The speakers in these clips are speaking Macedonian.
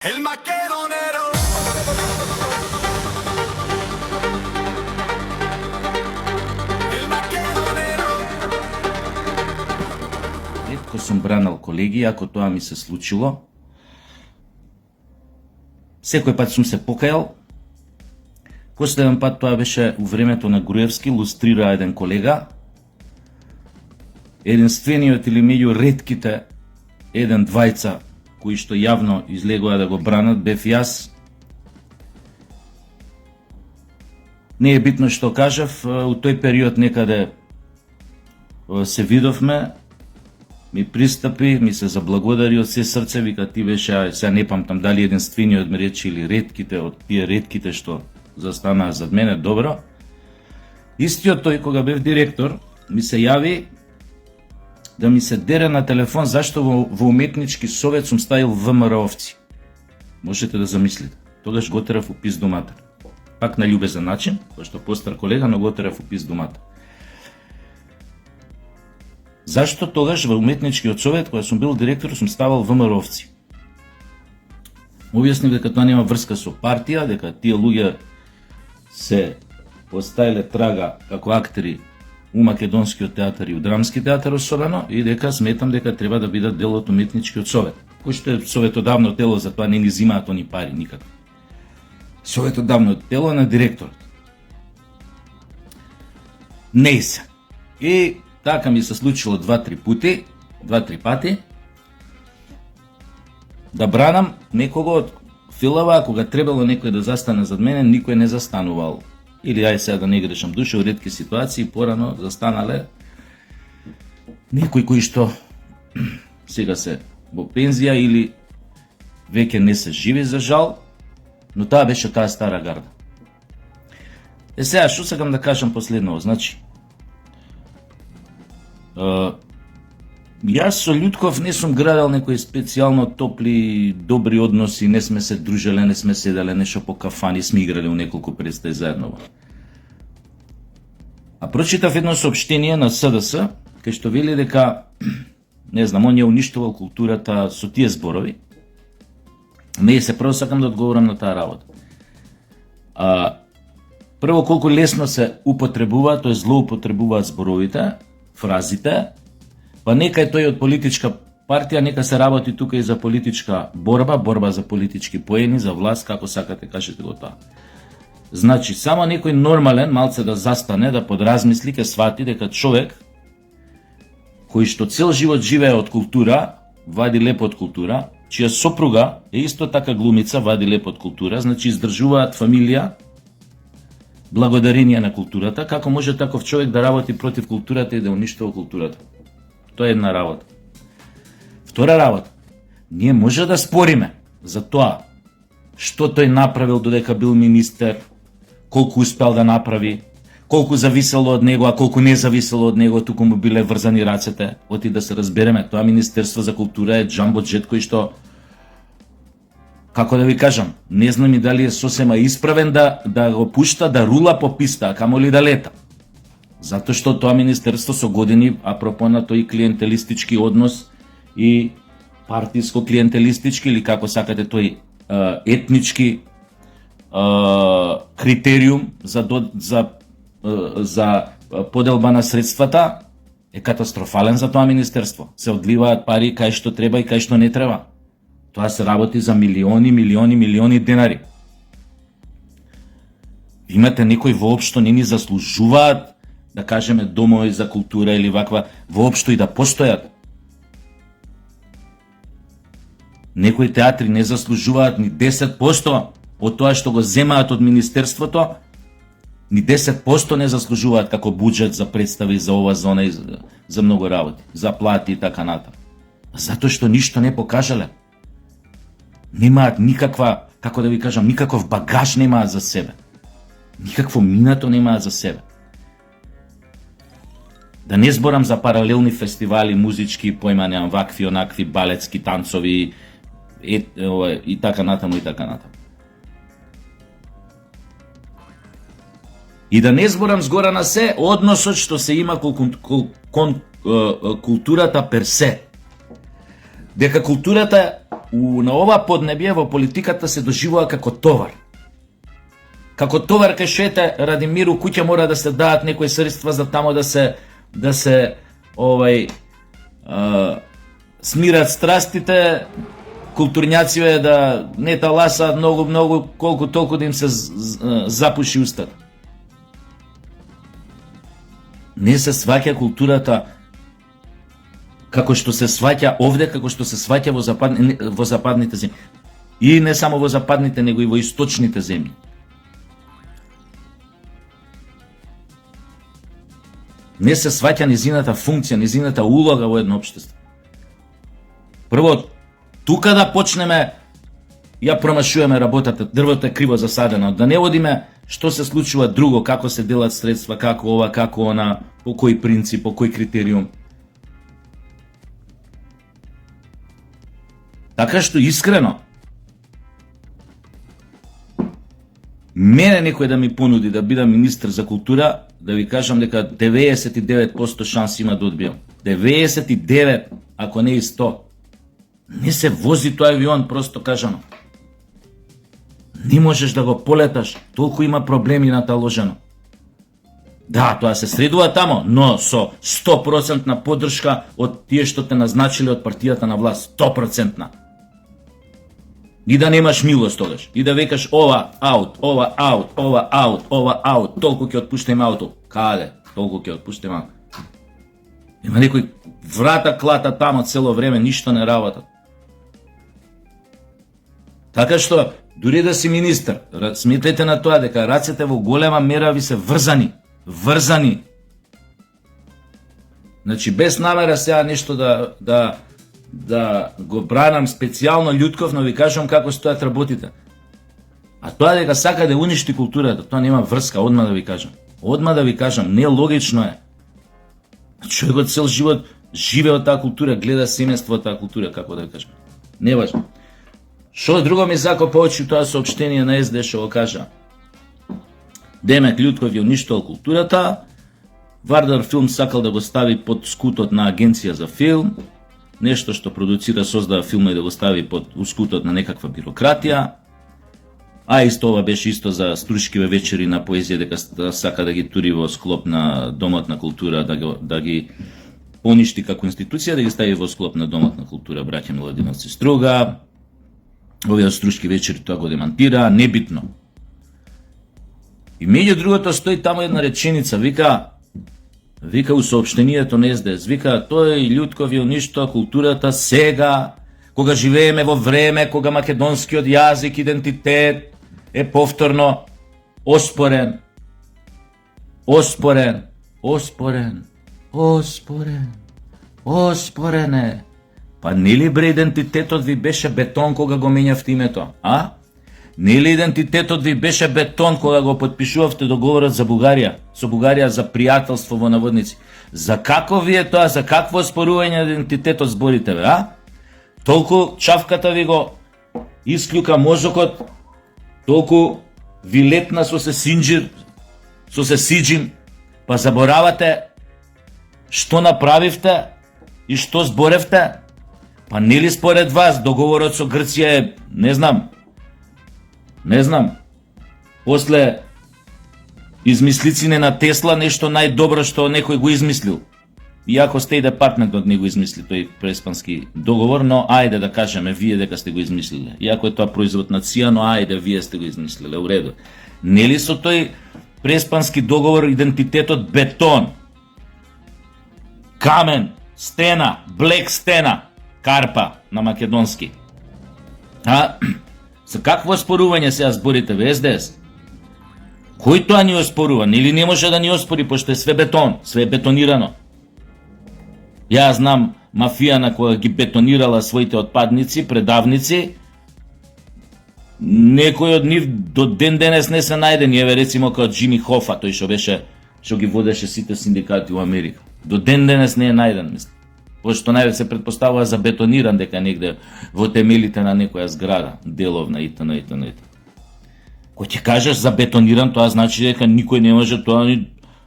El maquedonero. El maquedonero. Ретко сум бранал колеги, ако тоа ми се случило. Секој пат сум се покајал. Последен пат тоа беше у времето на Груевски, лустрира еден колега. Единствениот или меѓу ретките еден-двајца кои што јавно излегува да го бранат, бев јас. Не е битно што кажав, у тој период некаде се видовме, ми пристапи, ми се заблагодари од се срце, вика ти беше, сега не памтам дали единствениот ми рече или ретките од тие ретките што застанаа зад мене, добро. Истиот тој кога бев директор, ми се јави да ми се дере на телефон зашто во уметнички совет сум ставил ВМРО-овци. Можете да замислите. Тогаш го терав у пизду матер. Пак на љубезен начин, пошто постар колега, но го терав у пизду матер. Зашто тогаш во уметничкиот совет, кога сум бил директор, сум ставал ВМРО-овци? Објаснив дека тоа нема врска со партија, дека тие луѓе се поставиле трага како актери у македонскиот театар и у драмски театар особено, и дека сметам дека треба да бидат дел од уметничкиот совет. Кој што е советодавно тело, за тоа не ни зимаат они пари никако. Советодавно тело на директорот. Не се. И така ми се случило 2-3 пати, да бранам некого од филава, кога требало некој да застане зад мене, никој не застанувал. Или ај сега да не грешам душа, у ретки ситуации порано застанале некои кои што сега се во пензија или веќе не се живи за жал, но таа беше таа стара гарда. Сега што сакам да кажам последново, значи јас со Љутков не сум градел некои специјално топли, добри односи, не сме се дружеле, не сме седеле нешто по кафани, сме играле у неколку представи заедно. А прочитав едно соопштение на СДС, кај што вели дека, не знам, он ја уништувал културата со тие зборови. Не, се прво сакам да одговорам на таа работа. Прво, колку лесно се употребуваат, тој злоупотребуваат зборовите, фразите, па нека е тој од политичка партија, нека се работи тука и за политичка борба за политички поени, за власт, како сакате, кажете го тоа. Значи, само некој нормален малце да застане, да подразмисли, ке свати дека човек кој што цел живот живее од култура, вади лепо од култура, чија сопруга е исто така глумица, вади лепо од култура, значи издржуваат фамилија благодарение на културата, како може таков човек да работи против културата и да уништува културата? Тоа е една работа. Втора работа, ние може да спориме за тоа што тој направил додека бил министер, колку успел да направи, колку зависело од него, а колку не зависело од него, туку му биле врзани рацете. Оти да се разбереме, тоа Министерство за култура е џамбо џет кој што, како да ви кажам, не знам и дали е сосема исправен да го пушта да рула по писта, а камоли да лета. Затоа што тоа министерство со години, апропо на тој клиентелистички однос и партиско-клиентелистички, или како сакате тој етнички критериум за поделба на средствата, е катастрофален за тоа министерство. Се одливаат пари кај што треба и кај што не треба. Тоа се работи за милиони денари. Имате некои воопшто не ни заслужуваат, да кажеме, домови за култура или ваква, воопшто и да постојат. Некои театри не заслужуваат ни 10% од тоа што го земаат од министерството, ни 10% не заслужуваат како буџет за представи, за ова зона и за многу работи, за плати и така натаму. Затоа што ништо не покажале. Немаат никаква, како да ви кажам, никаков багаж немаат за себе. Никакво минато немаат за себе. Да не зборам за паралелни фестивали, музички, појма вакви, онакви, балетски, танцови и така натаму и така натаму. И да не зборам згора на се односот што се има кон културата персе. Дека културата на ова поднебие во политиката се доживува како товар. Како товар кај што ете ради мир у куќа мора да се дадат некои средства за тамо да се смират страстите, културњаците да не таласаат многу колку толку да им се запуши устата. Не се сваќа културата како што се сваќа овде, како што се сваќа во западните земји. И не само во западните, него и во источните земји. Не се сваќа низината функција, низината улога во едно општество. Прво, тука да почнеме, ја промашуваме работата, дрвото е криво засадено, да не одиме што се случува друго, како се делат средства, како ова, како она, по кој принцип, по кој критериум. Така што искрено, мене некој да ми понуди да бидам министр за култура, да ви кажам дека 99% шанс има да одбиам. 99, ако не и 100. Не се вози тој авион, просто кажано. Не можеш да го полеташ, толку има проблеми наталожено. Да, тоа се средува тамо, но со 100% поддршка од тие што те назначиле од партијата на власт. 100%. И да немаш милост тогаш. И да викаш ова аут, ова аут, ова аут, ова аут, толку ќе отпуштиме ауто. Каде? Толку ќе отпуштиме ауто. Има некој врата клата тамо цело време, ништо не работат. Така што, дури да си министр, сметлете на тоа дека рацете во голема мера ви се врзани. Врзани. Значи, без намера сега нешто да го бранам специјално Љутков, но ви кажам како стојат работите. А тоа дека сака да уништи културата, тоа нема врска, одма да ви кажам. Одма да ви кажам, не логично е. Човекот цел живот живее од таа култура, гледа семејство од таа култура, како да ви кажам. Не важно. Шо друго ми закопа очи тоа соопштение на СД што го кажа. Демек Љутков ја уништил културата, Вардар филм сакал да го стави под скутот на агенција за филм, нешто што продуцира, создава филма и да го стави под скутот на некаква бирократија, а исто ова беше исто за Струшкиве вечери на поезија, дека сака да ги тури во склоп на Домот на култура, да ги поништи како институција, да ги стави во склоп на Домот на култура браќа Миладиновци Струга. Овие Струшки вечери тоа го демантира, небитно. И меѓу другото стои тамо една реченица, вика у соопштението на СДС, вика тој Љутков ја уништил културата сега, кога живееме во време кога македонскиот јазик, идентитет е повторно оспорен. Оспорен е. Па нели бре идентитетот ви беше бетон кога го менјавте името, а? Нели идентитетот ви беше бетон кога го потпишувавте договорот за Бугарија, со Бугарија за пријателство во наводници? За како ви е тоа, за какво спорување на идентитетот зборите, бе, а? Толку чавката ви го исклюка мозокот, толку ви летна со се сиджим, па заборавате што направивте и што зборевте? Па нели според вас договорот со Грција е, не знам, после измислицине на Тесла нешто најдобро што некој го измислил. Иако Стеј Департментот не го измисли тој преспански договор, но ајде да кажеме вие дека сте го измислиле. Иако е тоа производ на ЦИА, но ајде вие сте го измислиле, у реду. Нели со тој преспански договор идентитетот бетон, камен, стена, блек стена, карпа на македонски. А за какво спорување сега зборите ве СДС? Кој тоа ни оспорува? Или не може да ни оспори, пошто е све бетон, све е бетонирано. Ја знам мафијана која ги бетонирала своите отпадници, предавници, некој од нив до ден денес не се најден, еве рецимо како Джими Хофа, тој што ги водеше сите синдикати во Америка. До ден денес не е најден, мислам. Пошто највеќе се претпоставува за бетониран дека негде во темелите на некоја зграда, деловна итн. Кој ти кажеш за бетониран, тоа значи дека никој не може тоа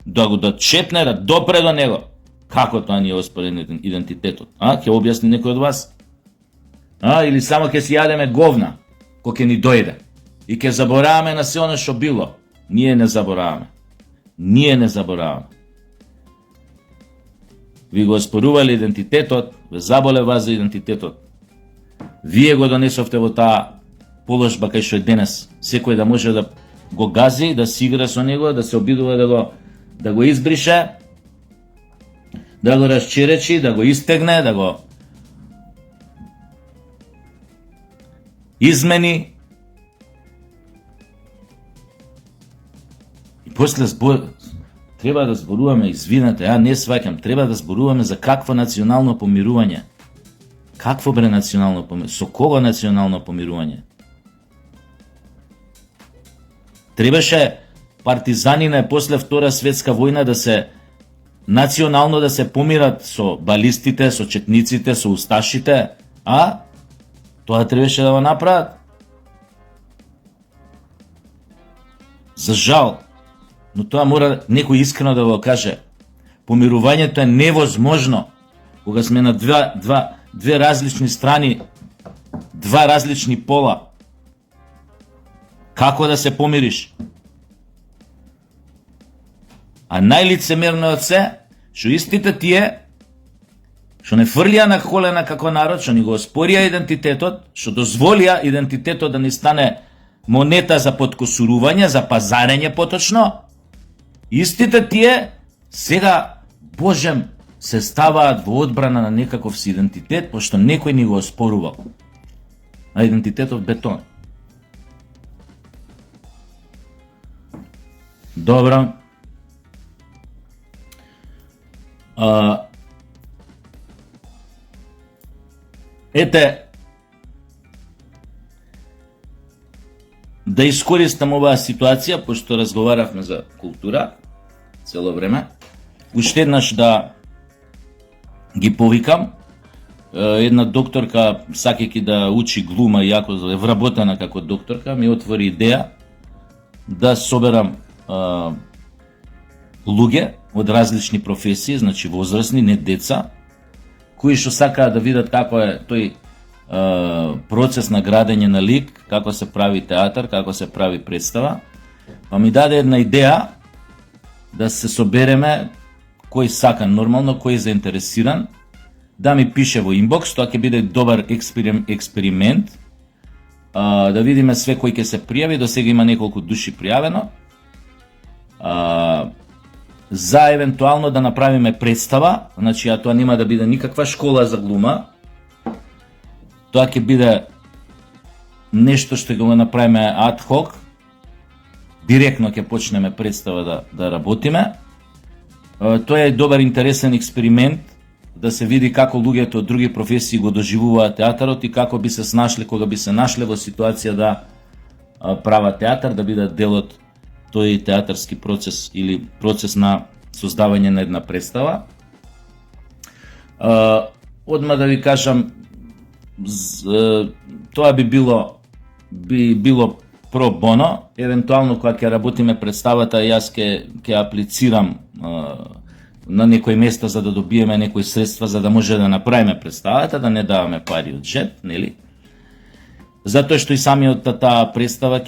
да го чепне, да допре до него. Како тоа ни е оспорен идентитетот? А, ќе објасни некој од вас? Или само ќе си јадеме говна кој ќе ни дојде и ќе забораваме на се оно што било. Ние не забораваме. Ние не забораваме. Ви го оспорувале идентитетот, ве заболе вас за идентитетот. Вие го донесовте во таа положба кај што е денес. Секој да може да го гази, да си игра со него, да се обидува да го избрише, да го расчеречи, да го истегне, да го измени. И после треба да зборуваме, извинете, не сваќам, треба да зборуваме за какво национално помирување. Какво бре национално помирување? Со кого национално помирување? Требаше партизанине после Втора светска војна да се национално да се помират со балистите, со четниците, со усташите, Тоа требаше да го направат. За жал, но тоа мора некој искрено да го каже. Помирувањето е невозможно кога сме на две различни страни, два различни пола. Како да се помириш? А најлицемерно од се, што истите тие што не фрлија на колена како народ, што ни го оспорија идентитетот, што дозволија идентитетот да ни стане монета за подкосурување, за пазарење поточно, истите тие сега, божем, се ставаат во одбрана на некаков си идентитет, пошто некој ни го оспорувал. А идентитетот бетон. Добро. Ете, да искористам оваа ситуација, пошто разговаравме за култура цело време, уште еднаш да ги повикам. Една докторка, сакајќи да учи глума, иако е вработена како докторка, ми отвори идеја да соберам луѓе од различни професии, значи возрастни, не деца, кои што сакаат да видат како е тој процес на градење на лик, како се прави театар, како се прави представа. Па ми даде една идеја да се собереме кој сака нормално, кој е заинтересиран, да ми пише во инбокс, тоа ќе биде добар експеримент, да видиме све кој ќе се пријави, до сега има неколку души пријавено, за евентуално да направиме представа, значи тоа нема да биде никаква школа за глума, тоа ќе биде нешто што ќе го направиме ад хок, директно ќе почнеме представа да работиме. Тоа е добар интересен експеримент да се види како луѓето од други професии го доживуваат театарот и како би се снашле кога би се нашле во ситуација да прават театар, да бидат дел од тој театарски процес или процес на создавање на една представа. Одма да ви кажам, тоа би било про боно, евентуално кога ќе работиме представата, јас ќе аплицирам на некои места за да добиеме некои средства за да може да направиме представата, да не даваме пари од джеб, нели? Затоа што и самиот таа представа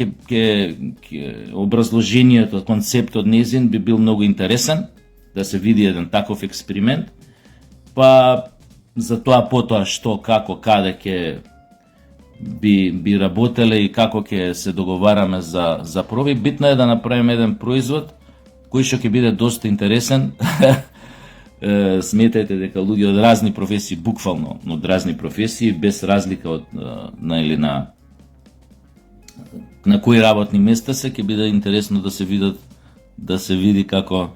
образложението, концептот незин би бил многу интересен, да се види еден таков експеримент, па за тоа потоа што, како, каде ќе би работеле и како ќе се договараме за проби. Битно е да направиме еден производ кој што ќе биде доста интересен. Сметајте дека луѓе од разни професии, буквално од разни професии, без разлика од на кои работни места се, ќе биде интересно да се види како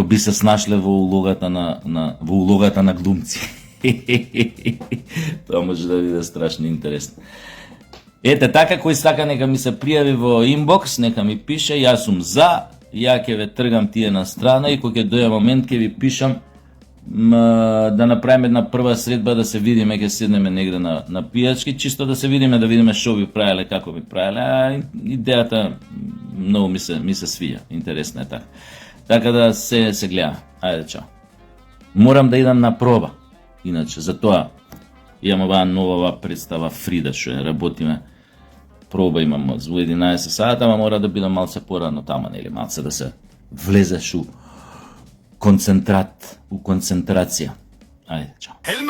би се снашле во улогата на глумци. Тоа може да биде страшно интересно. Ете така, кој сака нека ми се пријави во инбокс, нека ми пише, јас сум за, ја ќе ве тргам тие на страна и кога ќе дојде момент ќе ви пишам да направиме една прва средба, да се видиме, ќе седнеме негде на пијачки, чисто да се видиме што ви правеле, како ви правеле. Идејата многу ми се свиѓа, интересна е така. Така да се гледа. Ајде, чао. Морам да идам на проба, иначе, за тоа Имам оваа нова представа Фрида, што ја работиме. Проба имам за 11 сата, ама мора да бидам малце порано тама, нели, малце да се влезеш у концентрација. Ајде, чао. El